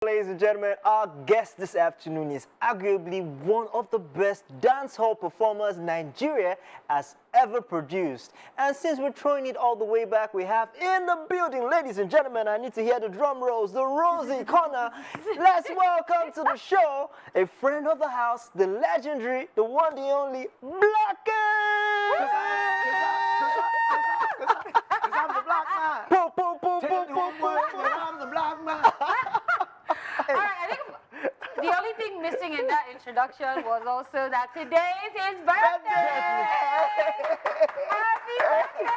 Ladies and gentlemen, our guest this afternoon is arguably one of the best dancehall performers Nigeria has ever produced. And since we're throwing it all the way back, we have in the building, ladies and gentlemen, I need to hear the drum rolls, the Rosie corner. Let's welcome to the show a friend of the house, the legendary, the one, the only, Blackky! Cause I'm the black man. Boom, boom, boom, boom, boom, boom. I'm the black man. All right, I think the only thing missing in that introduction was also that today is his birthday. Happy birthday!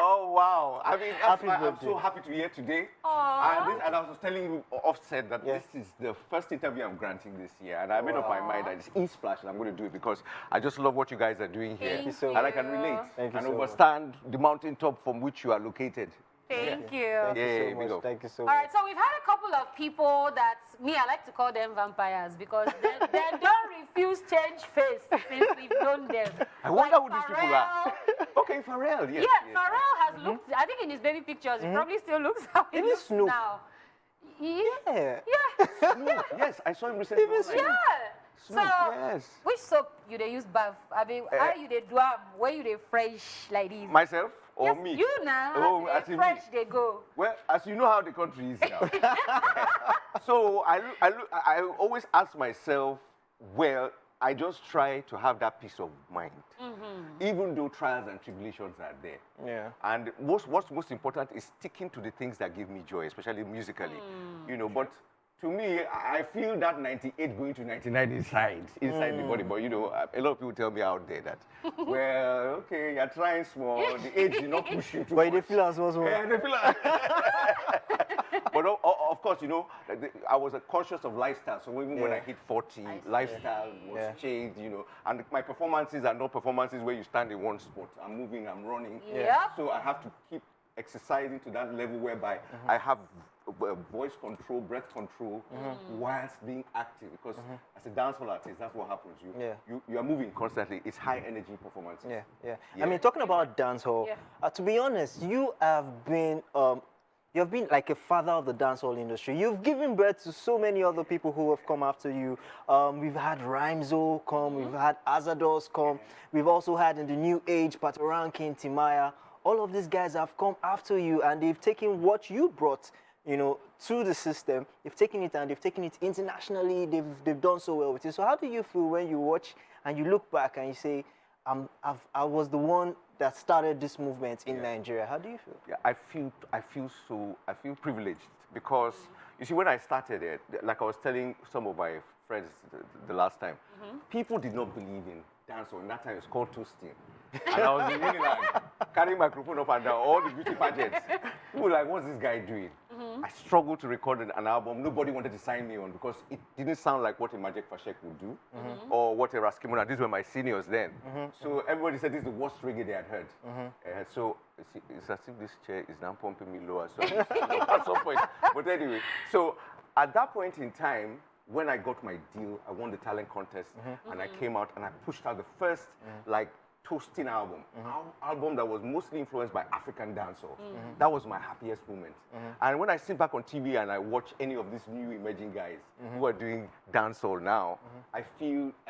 Oh wow! I mean, that's why I'm birthday. so happy to be here today. Aww. And I was telling you offset that this is the first interview I'm granting this year, and I made up my mind that it's Splash, and I'm going to do it because I just love what you guys are doing here, Thank so and I you. can relate Thank you and so much. understand the mountaintop from which you are located. Thank you. Thank you Yeah, so big much. up. Thank you so All much. right, so we've had a couple of people that, I like to call them vampires because they don't refuse change face since we've known them. I wonder Like who these people are. Okay, Pharrell, yes. Yeah, Pharrell has looked, I think in his baby pictures, he probably still looks how he Even looks Snoop. now. Yeah. Snoop, yes, I saw him recently. Yeah. Snoop, So, yes. which soap you they use bath? I mean, how you they do am? Where you they fresh like this? Myself or Yes, me? you now. Oh, as as they in fresh me. they go. Well, as you know how the country is now. So I always ask myself, well, I just try to have that peace of mind, even though trials and tribulations are there. Yeah. And what's most important is sticking to the things that give me joy, especially musically. You know, but to me, I feel that 98 going to 99 inside the body. But you know, a lot of people tell me out there that, well, okay, you're trying small, the age did not push you too But they much. feel as well. Yeah, they feel like But of course, you know, I was conscious of lifestyle. So even when I hit 40, lifestyle was changed, you know. And my performances are not performances where you stand in one spot. I'm moving, I'm running. Yeah. So I have to keep exercising to that level whereby I have voice control, breath control, whilst being active. Because as a dancehall artist, that's what happens. You are moving constantly. It's high energy performances. Yeah. I mean, talking about dancehall, to be honest, you have been like a father of the dancehall industry. You've given birth to so many other people who have come after you. We've had Rhymzo come, we've had Azados come, we've also had in the new age Patoranking, Timaya. All of these guys have come after you, and they've taken what you brought, you know, to the system. They've taken it and they've taken it internationally. They've done so well with it. So how do you feel when you watch and you look back and you say, I was the one that started this movement in Nigeria? How do you feel? Yeah, I feel privileged because you see, when I started it, like I was telling some of my friends the last time, people did not believe in dancehall. In that time, it's called toasting. And I was in Unilag, carrying microphone up and down, all the beauty pageants. People were like, what's this guy doing? I struggled to record an album. Nobody wanted to sign me on because it didn't sound like what a Magic Fashek would do or what a Raskimona. These were my seniors then. So everybody said this is the worst reggae they had heard. So it's as if this chair is now pumping me lower. So at some point. But anyway, so at that point in time, when I got my deal, I won the talent contest and I came out and I pushed out the first toasting album, album that was mostly influenced by African dancehall. That was my happiest moment. And when I sit back on TV and I watch any of these new emerging guys who are doing dancehall now, I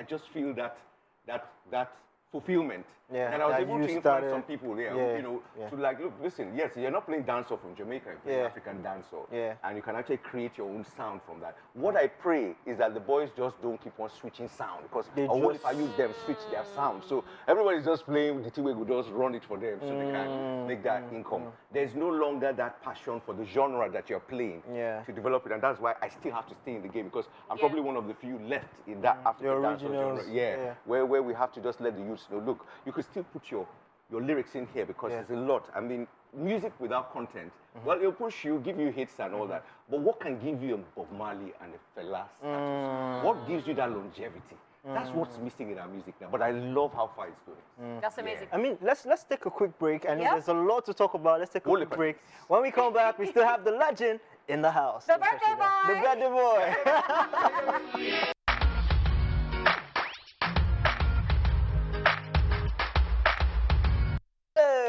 just feel that fulfillment. And I was able to influence some people, you know, to like, look, listen, yes, you're not playing dancehall from Jamaica, you're playing African dancehall. And you can actually create your own sound from that. What I pray is that the boys just don't keep on switching sound because what if I use them switch their sound? So everybody's just playing the T-Way, we just run it for them so they can make that income. There's no longer that passion for the genre that you're playing to develop it. And that's why I still have to stay in the game because I'm probably one of the few left in that African dancehall genre. Where we have to just let the youths know, look, you could still put your lyrics in here because there's a lot. I mean, music without content, well, it'll push you, give you hits and all that. But what can give you a Bob Marley and a Fela status? What gives you that longevity? That's what's missing in our music now. But I love how far it's going. That's amazing. I mean, let's take a quick break. I know there's a lot to talk about. Let's take a quick break. When we come back, we still have the legend in the house. The birthday boy! The birthday boy!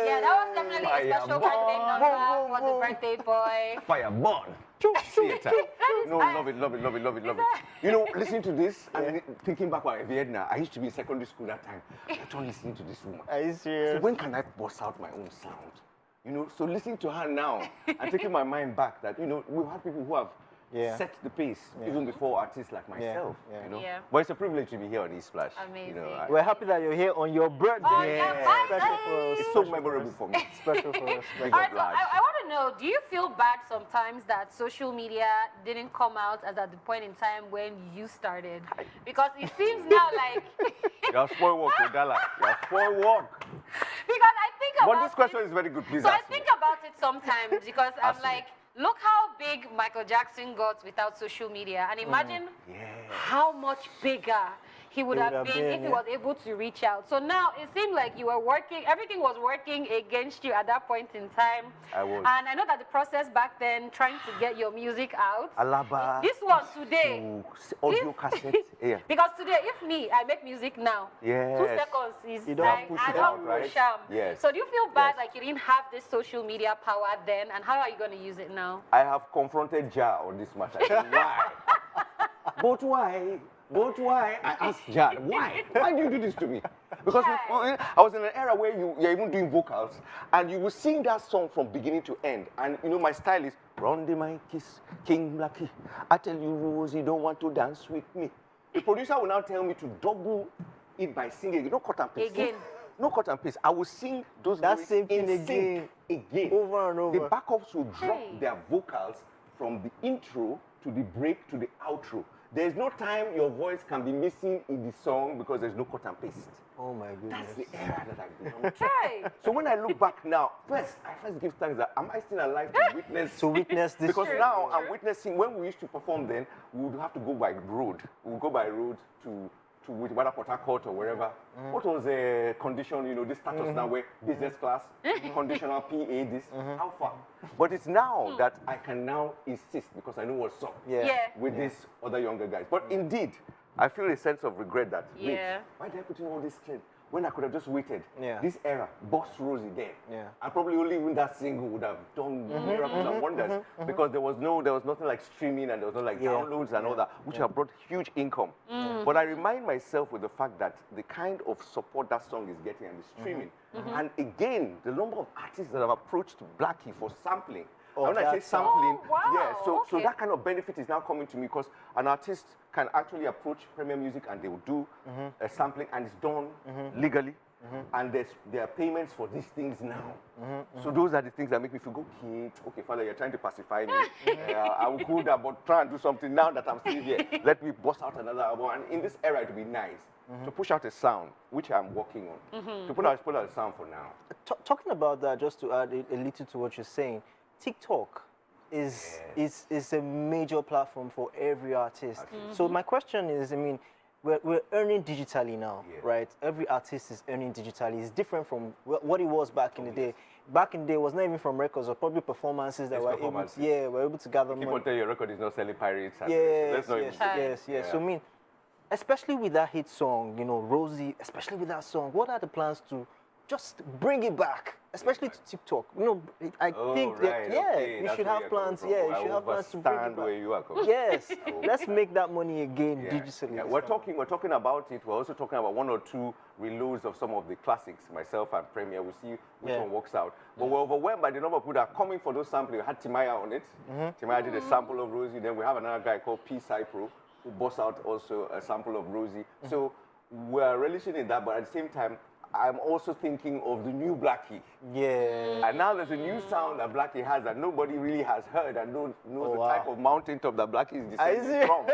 Yeah, that was definitely special birthday number for the birthday boy. Fire burn. Theater. No, love it, love it, love it, love it, love it. You know, listening to this and thinking back about Vietnam, I used to be in secondary school that time. I kept listening to this woman. Are you serious? So when can I bust out my own sound? You know, so listening to her now and taking my mind back that, you know, we've had people who have set the pace even before artists like myself. You know? But it's a privilege to be here on Splash. Amazing. You know, We're happy that you're here on your birthday. Oh, yeah, Special for us. it's so memorable for me. Special for us. Big All right, so oblige. I want to know, do you feel bad sometimes that social media didn't come out as at the point in time when you started? Because it seems now like... You're spoiled work, Odala. You're spoiled work. Because I think about But this question is very good. Please So I ask me. think about it sometimes because I'm Ask me. like, look how big Michael Jackson got without social media. And imagine how much bigger he would have been if he was able to reach out. So now it seemed like you were working, everything was working against you at that point in time. I was. And I know that the process back then, trying to get your music out. Alaba. This one today. Audio cassette. Yeah. Because today, if me, I make music now, 2 seconds is You don't like, push I it don't out, right? push 'em. Yes. So do you feel bad Yes. like you didn't have this social media power then, and how are you going to use it now? I have confronted Jah on this matter. I said, why? But why? But why? I asked Jah, why? Why do you do this to me? Because I was in an era where you're even doing vocals, and you will sing that song from beginning to end. And you know, my style is, run the mic, kiss, King Blackky. I tell you, Rosie, don't want to dance with me. The producer will now tell me to double it by singing. No cut and paste. Again. No cut and paste. I will sing those That lyrics same in thing sync again. Over and over. The backups will drop Hey. their vocals from the intro to the break to the outro. There's no time your voice can be missing in the song because there's no cut and paste. Oh my goodness. That's the era that I belong to. Hey. So when I look back now, I first give thanks that am I still alive to witness? To witness this. Because now I'm witnessing, when we used to perform then, we would have to go by road. We would go by road to whether Port Harcourt or wherever. What was the condition, you know, this status now where business class, conditional PA, this, how far? But it's now that I can now insist because I know what's up with these other younger guys. But indeed, I feel a sense of regret that, wait, why did I put in all this strength when I could have just waited? This era, Boss Rosie then. And probably only even that single would have done miracles and wonders because there was nothing like streaming and there was no like downloads and all that, which have brought huge income. But I remind myself with the fact that the kind of support that song is getting and the streaming. And again, the number of artists that have approached Blackky for sampling. And when I say sampling, so that kind of benefit is now coming to me because an artist can actually approach Premier Music and they will do a sampling and it's done legally. And there are payments for these things now. So those are the things that make me feel, okay, Father, you're trying to pacify me. I will cool down, but try and do something now that I'm still here. Let me bust out another album. And in this era, it would be nice to push out a sound, which I'm working on, to put out a sound for now. Talking about that, just to add a little to what you're saying, TikTok is a major platform for every artist. So my question is, I mean, we're earning digitally now, right? Every artist is earning digitally. It's different from what it was back in the day. Back in the day, it was not even from records or probably performances that were able to gather money. People tell you your record is not selling pirates. And Yes. So I mean, especially with that hit song, you know, Rosie, especially with that song, what are the plans to just bring it back, especially to TikTok? You know, I think we should have plans. Yeah, you should have plans to bring it back. Where you are coming. Yes, let's make that money again digitally. Yeah. We're talking about it. We're also talking about 1 or 2 reloads of some of the classics. Myself and Premier, we'll see which one works out. But we're overwhelmed by the number of people that are coming for those sampling. We had Tyme on it. Tyme did a sample of Rosie. Then we have another guy called P. Cypro who bossed out also a sample of Rosie. So we're relishing in that, but at the same time, I'm also thinking of the new Blackky. Yeah. And now there's a new sound that Blackky has that nobody really has heard and knows the type of mountaintop that Blackky is descending from.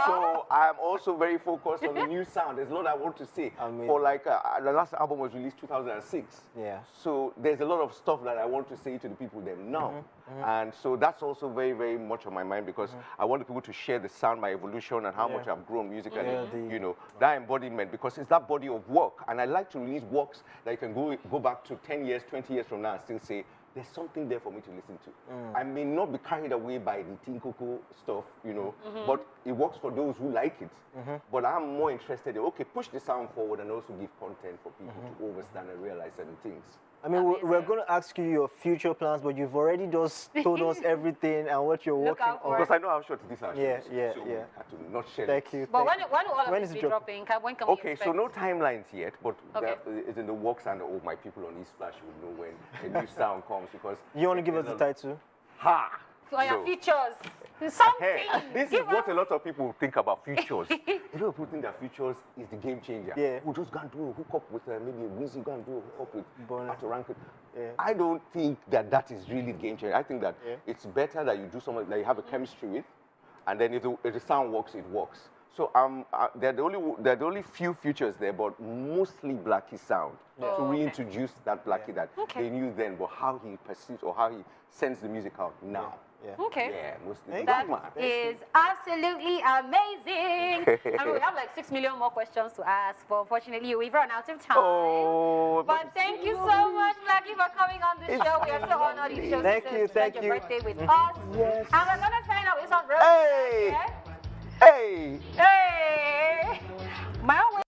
So I'm also very focused on the new sound. There's a lot I want to say. For like, the last album was released 2006. Yeah. So there's a lot of stuff that I want to say to the people them now. And so that's also very, very much on my mind because I want the people to share the sound, my evolution, and how much I've grown musically, you know, that embodiment, because it's that body of work. And I like to release works that you can go back to 10 years, 20 years from now and still say, there's something there for me to listen to. I may not be carried away by the Tinkoko stuff, you know, but it works for those who like it. But I'm more interested in, okay, push the sound forward and also give content for people to understand and realize certain things. I mean, we're going to ask you your future plans, but you've already just told us everything and what you're working on. Because I know how short this is. Yeah. So we had to not share Thank you. But when will all of when this is be it dropping? When can we Okay, expect? so no timelines yet, but Okay. it's in the works, and all my people on Splash will know when a new sound comes, because... You want to give us the title? Ha! For your No. features. Something. Hey, this Give is what us- a lot of people think about futures. A lot of people think that futures is the game changer. Yeah. We'll just go and do a hook up with maybe a music, go and do a hook up with Burna. Arthur Rankin. Yeah. I don't think that is really game changer. I think that it's better that you do something that you have a chemistry with, and then if the sound works, it works. So there are the only few features there, but mostly Blackky sound to reintroduce that Blackky that they knew then, but how he perceives or how he sends the music out now. Yeah. Okay. Yeah, mostly. That is absolutely amazing. I mean, we have like 6 million more questions to ask, but unfortunately, we've run out of time. Oh, But thank you so much, Blackky, for coming on the show. We are so honored you chose to spend your birthday with us. Yes. And we're going to sign out with some Rosie. Hey! Yeah? Hey! Hey! My own